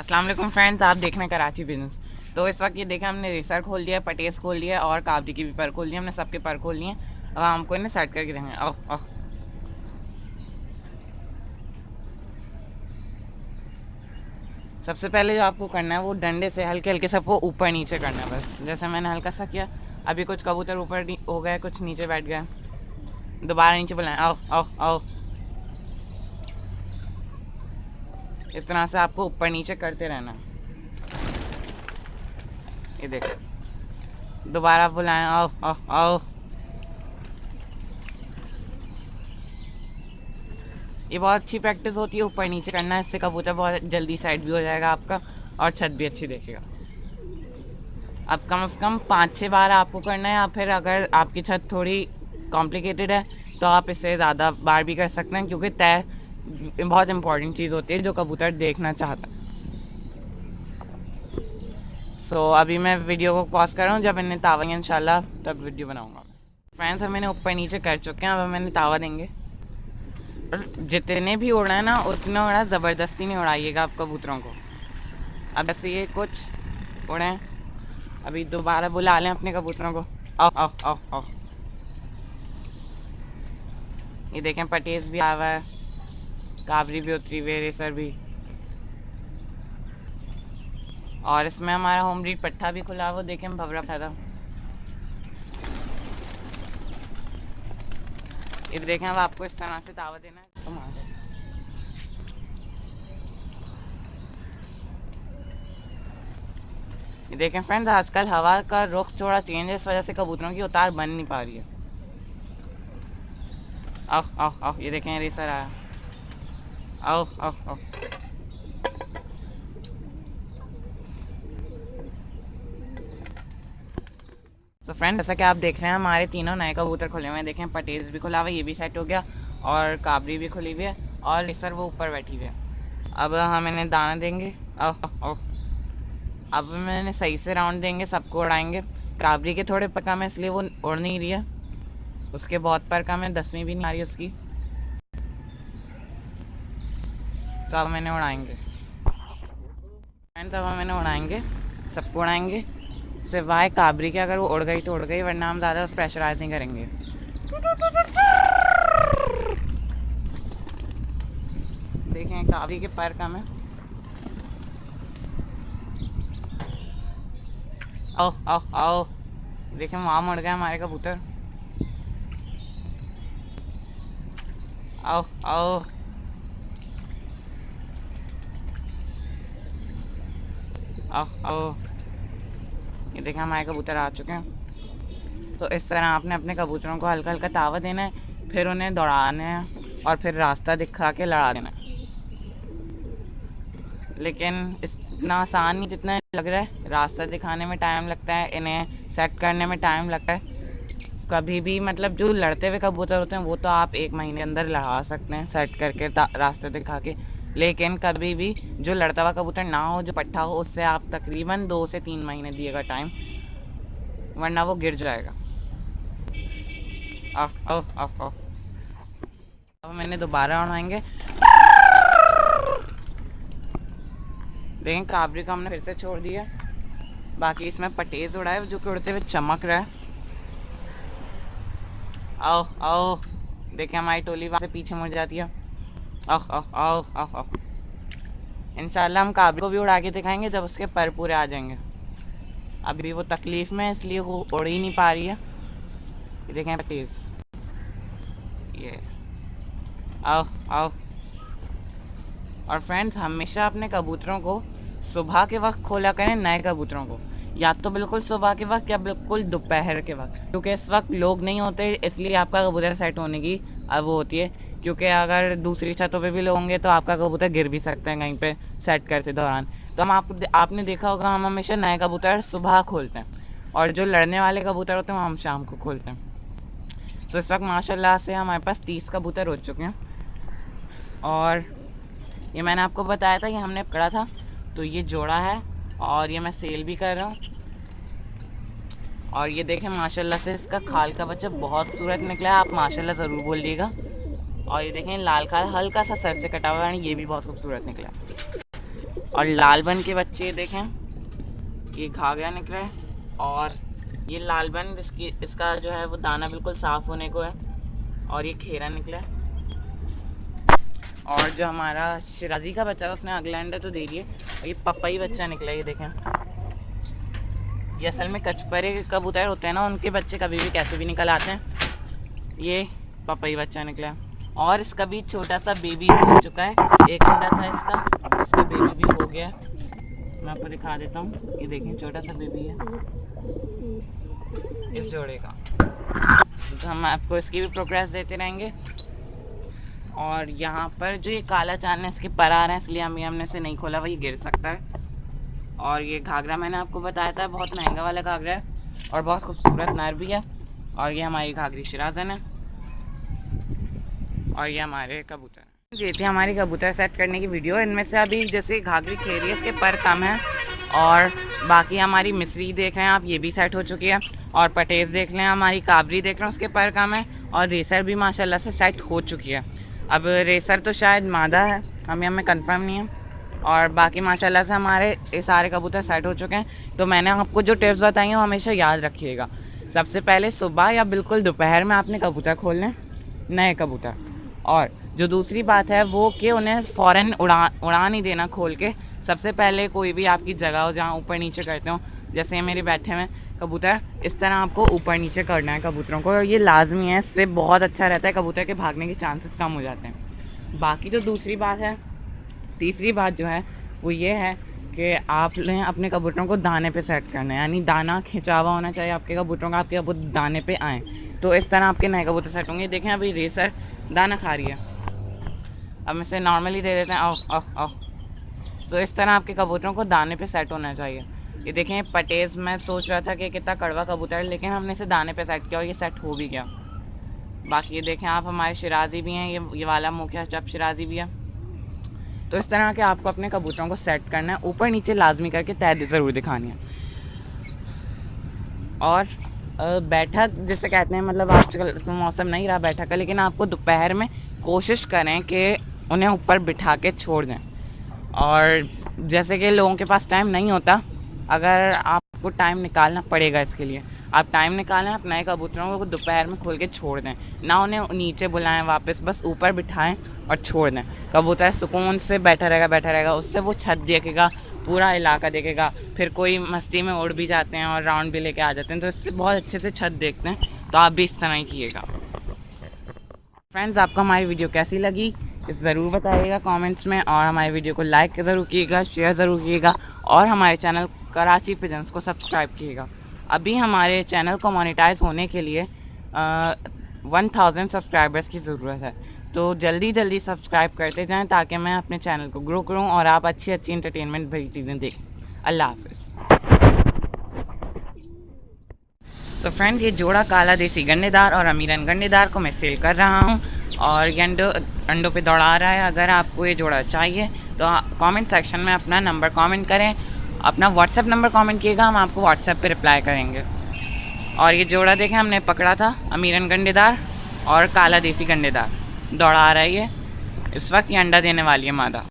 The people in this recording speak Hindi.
अस्सलाम वालेकुम फ्रेंड्स, आप देख रहे हैं कराची बिजनेस। तो इस वक्त ये देखें, हमने रेसर खोल दिया है, पटेस खोल दिया है और काबरी की भी पर खोल दिया, हमने सबके पर खोल लिए हैं। अब हमको इन्हें सेट करके देंगे। ओह सबसे पहले जो आपको करना है वो डंडे से हल्के हल्के सबको ऊपर नीचे करना है। बस जैसे मैंने हल्का सा किया, अभी कुछ कबूतर ऊपर हो गए, कुछ नीचे बैठ गए। दोबारा नीचे बुलाएं, आओ आओ आओ। इस तरह से आपको ऊपर नीचे करते रहना। ये देखो, दोबारा बुलाएं, आओ आओ आओ। ये बहुत अच्छी प्रैक्टिस होती है ऊपर नीचे करना, इससे कबूतर बहुत जल्दी साइड भी हो जाएगा आपका और छत भी अच्छी देखेगा। अब कम से कम 5-6 बार आपको करना है, या फिर अगर आपकी छत थोड़ी कॉम्प्लिकेटेड है तो आप इससे ज़्यादा बार भी कर सकते हैं, क्योंकि तय बहुत इंपॉर्टेंट चीज़ होती है जो कबूतर देखना चाहता है। अभी मैं वीडियो को पॉज कर रहा हूँ, जब इन्हें तावेंगे इंशाल्लाह तब वीडियो बनाऊँगा। फ्रेंड्स, हम इन्हें ऊपर नीचे कर चुके हैं, अब हम इन्हें तावा देंगे। जितने भी उड़ा है ना, उतना उड़ा, ज़बरदस्ती नहीं उड़ाइएगा आप कबूतरों को। अब ऐसे ये कुछ उड़े, अभी दोबारा बुला लें अपने कबूतरों को। आओ आओ आओ आओ। ये देखें, पटेस भी आया हुआ है, काबरी भी उतरी हुई है, रेसर भी, और इसमें हमारा होम ब्रीड पट्ठा भी खुला, वो देखें भवरा पैदा। ये देखें, अब आपको इस तरह से तावा देना है। ये देखें फ्रेंड्स, आजकल हवा का रुख थोड़ा चेंज है, इस वजह से कबूतरों की उतार बन नहीं पा रही है। आओ आओ आओ। ये देखें, रेसर आया। आओ आओ आओ। तो फ्रेंड, जैसा कि आप देख रहे हैं, हमारे तीनों नए कबूतर खुले हुए हैं। देखें, पटेज भी खुला हुआ है, ये भी सेट हो गया, और काबरी भी खुली हुई है, और रेसर वो ऊपर बैठी हुई है। अब हम इन्हें दाना देंगे। आओ आओ। अब मैंने सही से राउंड देंगे, सबको उड़ाएंगे। काबरी के थोड़े पर कम है, इसलिए वो उड़ नहीं रही है, उसके बहुत पर कम है, 10वीं भी नहीं आ रही उसकी। तो अब मैंने उड़ाएंगे फ्रेंड्स, अब हम इन्हें उड़ाएंगे, सबको उड़ाएंगे सिवाय काबरी के। अगर वो उड़ गई तो उड़ गई, वरना हम ज़्यादा उस प्रेशराइज नहीं करेंगे। देखें, काबरी के पर कम है। आओ आओ आओ। देखें, वहाँ मुड़ गए हमारे कबूतर। आओ आओ। आओ आओ। ये देखें, हमारे कबूतर आ चुके हैं। तो इस तरह आपने अपने कबूतरों को हल्का हल्का तावा देना है, फिर उन्हें दौड़ाना है, और फिर रास्ता दिखा के लड़ा देना है। लेकिन इतना आसान नहीं जितना लग रहा है। रास्ता दिखाने में टाइम लगता है, इन्हें सेट करने में टाइम लगता है। कभी भी मतलब जो लड़ते हुए कबूतर होते हैं वो तो आप 1 महीने अंदर लड़ा सकते हैं सेट करके, रास्ते दिखा के। लेकिन कभी भी जो लड़ता हुआ कबूतर ना हो, जो पट्ठा हो, उससे आप तकरीबन 2 से 3 महीने दिएगा टाइम, वरना वो गिर जाएगा। आओ आओ आओ आओ। अब मैंने दोबारा उड़ाएंगे। देखें, काबरी को हमने फिर से छोड़ दिया, बाकी इसमें पटेज उड़ा है जो कि उड़ते हुए चमक रहा है। आओ आओ। देखें, हमारी टोली वहाँ से पीछे मुड़ जाती है। आओ आओ आओ आओ आओ। इंशाल्लाह हम काबरी को भी उड़ा के दिखाएंगे जब उसके पर पूरे आ जाएंगे। अभी वो तकलीफ़ में है, इसलिए वो उड़ ही नहीं पा रही है। ये देखें पटेज, ये। आओ आओ। और फ्रेंड्स, हमेशा अपने कबूतरों को सुबह के वक्त खोला करें, नए कबूतरों को, या तो बिल्कुल सुबह के वक्त या बिल्कुल दोपहर के वक्त, क्योंकि इस वक्त लोग नहीं होते, इसलिए आपका कबूतर सेट होने की अब वो होती है। क्योंकि अगर दूसरी छतों पे भी लोग होंगे तो आपका कबूतर गिर भी सकता है कहीं पे सेट करते दौरान। तो हम आपने देखा होगा, हम हमेशा नए कबूतर सुबह खोलते हैं, और जो लड़ने वाले कबूतर होते हैं वो हम शाम को खोलते हैं। तो इस वक्त माशाल्लाह से हमारे पास 30 कबूतर हो चुके हैं, और ये मैंने आपको बताया था, ये हमने पकड़ा था, तो ये जोड़ा है, और ये मैं सेल भी कर रहा हूँ। और ये देखें, माशाल्लाह से इसका खाल का बच्चा बहुत खूबसूरत निकला है, आप माशाल्लाह ज़रूर बोलिएगा। और ये देखें, लाल खाल हल्का सा सर से कटा हुआ है, ये भी बहुत खूबसूरत निकला है। और लाल बन के बच्चे देखें, ये घाघरा निकला है। और ये लाल बन इसका जो है वो दाना बिल्कुल साफ़ होने को है। और ये खेरा निकला है। और जो हमारा शिराजी का बच्चा है उसने अगला अंडा तो दे दिए। और ये पपाई बच्चा निकला है, ये देखें। ये असल में कचपरे कबूतर होते हैं ना, उनके बच्चे कभी भी कैसे भी निकल आते हैं। ये पपाई बच्चा निकला है। और इसका भी छोटा सा बेबी हो चुका है। एक अंडा था इसका बेबी भी हो गया। मैं आपको दिखा देता हूँ, ये देखें छोटा सा बेबी है इस जोड़े का। तो हम आपको इसकी भी प्रोग्रेस देते रहेंगे। और यहाँ पर जो ये काला चांद है इसके पर आ रहे हैं, इसलिए हमने इसे नहीं खोला, वही गिर सकता है। और ये घाघरा मैंने आपको बताया था बहुत महंगा वाला घाघरा है और बहुत खूबसूरत नर भी है। और ये हमारी घाघरी शिराजन है। और ये हमारे कबूतर। ये थी हमारी कबूतर सेट करने की वीडियो। इनमें से अभी जैसे घाघरी खेरी है, इसके पर कम है। और बाकी हमारी मिस्री देख रहे हैं आप, ये भी सेट हो चुकी है। और पटेज देख लें, हमारी काबरी देख रहे हैं, उसके पर कम है। और रेसर भी माशाल्लाह से सेट हो चुकी है। अब रेसर तो शायद मादा है, हमें कंफर्म नहीं है। और बाकी माशाल्लाह से हमारे ये सारे कबूतर सेट हो चुके हैं। तो मैंने आपको जो टिप्स बताई हैं वो हमेशा याद रखिएगा। सबसे पहले सुबह या बिल्कुल दोपहर में आपने कबूतर खोलने, नए कबूतर। और जो दूसरी बात है वो कि उन्हें फ़ौरन उड़ा नहीं देना खोल के। सबसे पहले कोई भी आपकी जगह हो जहाँ ऊपर नीचे करते हो, जैसे मेरे बैठे हुए कबूतर, इस तरह आपको ऊपर नीचे करना है कबूतरों को। और ये लाजमी है, इससे बहुत अच्छा रहता है, कबूतर के भागने के चांसेस कम हो जाते हैं। बाकी जो दूसरी बात है, तीसरी बात जो है वो ये है कि आपने अपने कबूतरों को दाने पे सेट करना है, यानी दाना खिंचा हुआ होना चाहिए आपके कबूतरों का, आपके कबूतर दाने पे आएँ, तो इस तरह आपके नए कबूतर सेट होंगे। देखें अभी रेसर दाना खा रही है, अब इसे नॉर्मली दे देते हैं, आओ। तो इस तरह आपके कबूतरों को दाने पे सेट होना चाहिए। ये देखें पटेज, मैं सोच रहा था कि कितना कड़वा कबूतर है, लेकिन हमने इसे दाने पे सेट किया और ये सेट हो भी गया। बाकी ये देखें आप, हमारे शिराजी भी हैं, ये वाला मुखिया चप शिराजी भी है। तो इस तरह के आपको अपने कबूतरों को सेट करना है, ऊपर नीचे लाजमी करके तय ज़रूर दिखानी है। और बैठक जिसे कहते हैं, मतलब आजकल मौसम नहीं रहा बैठक का, लेकिन आपको दोपहर में कोशिश करें कि उन्हें ऊपर बिठा के छोड़ दें। और जैसे कि लोगों के पास टाइम नहीं होता, अगर आपको टाइम निकालना पड़ेगा इसके लिए, आप टाइम निकालें, आप नए कबूतरों को दोपहर में खोल के छोड़ दें, ना उन्हें नीचे बुलाएं वापस, बस ऊपर बिठाएं और छोड़ दें। कबूतर सुकून से बैठा रहेगा, उससे वो छत देखेगा, पूरा इलाका देखेगा। फिर कोई मस्ती में उड़ भी जाते हैं और राउंड भी लेके आ जाते हैं, तो इससे बहुत अच्छे से छत देखते हैं। तो आप भी इस तरह ही कीजिएगा। फ्रेंड्स, आपको हमारी वीडियो कैसी लगी ज़रूर बताइएगा कमेंट्स में। और हमारी वीडियो को लाइक ज़रूर कीजिएगा, शेयर ज़रूर कीजिएगा। और हमारे चैनल कराची पिजन्स को सब्सक्राइब कीजिएगा। अभी हमारे चैनल को मोनेटाइज होने के लिए 1000 सब्सक्राइबर्स की ज़रूरत है, तो जल्दी सब्सक्राइब करते जाएं ताकि मैं अपने चैनल को ग्रो करूं और आप अच्छी इंटरटेनमेंट भरी चीज़ें देखें। अल्लाह हाफ़िज़। सो फ्रेंड्स, ये जोड़ा काला देसी गंडेदार और अमीरन गंडेदार को मैं सेल कर रहा हूँ और ये अंडों पे दौड़ा रहा है। अगर आपको ये जोड़ा चाहिए तो कमेंट सेक्शन में अपना नंबर कमेंट करें, अपना व्हाट्सएप नंबर कमेंट कीजिएगा, हम आपको व्हाट्सएप पे रिप्लाई करेंगे। और ये जोड़ा देखें हमने पकड़ा था, अमीरन गंडेदार और काला देसी गंडेदार, दौड़ा रहा है ये। इस वक्त ये अंडा देने वाली है मादा।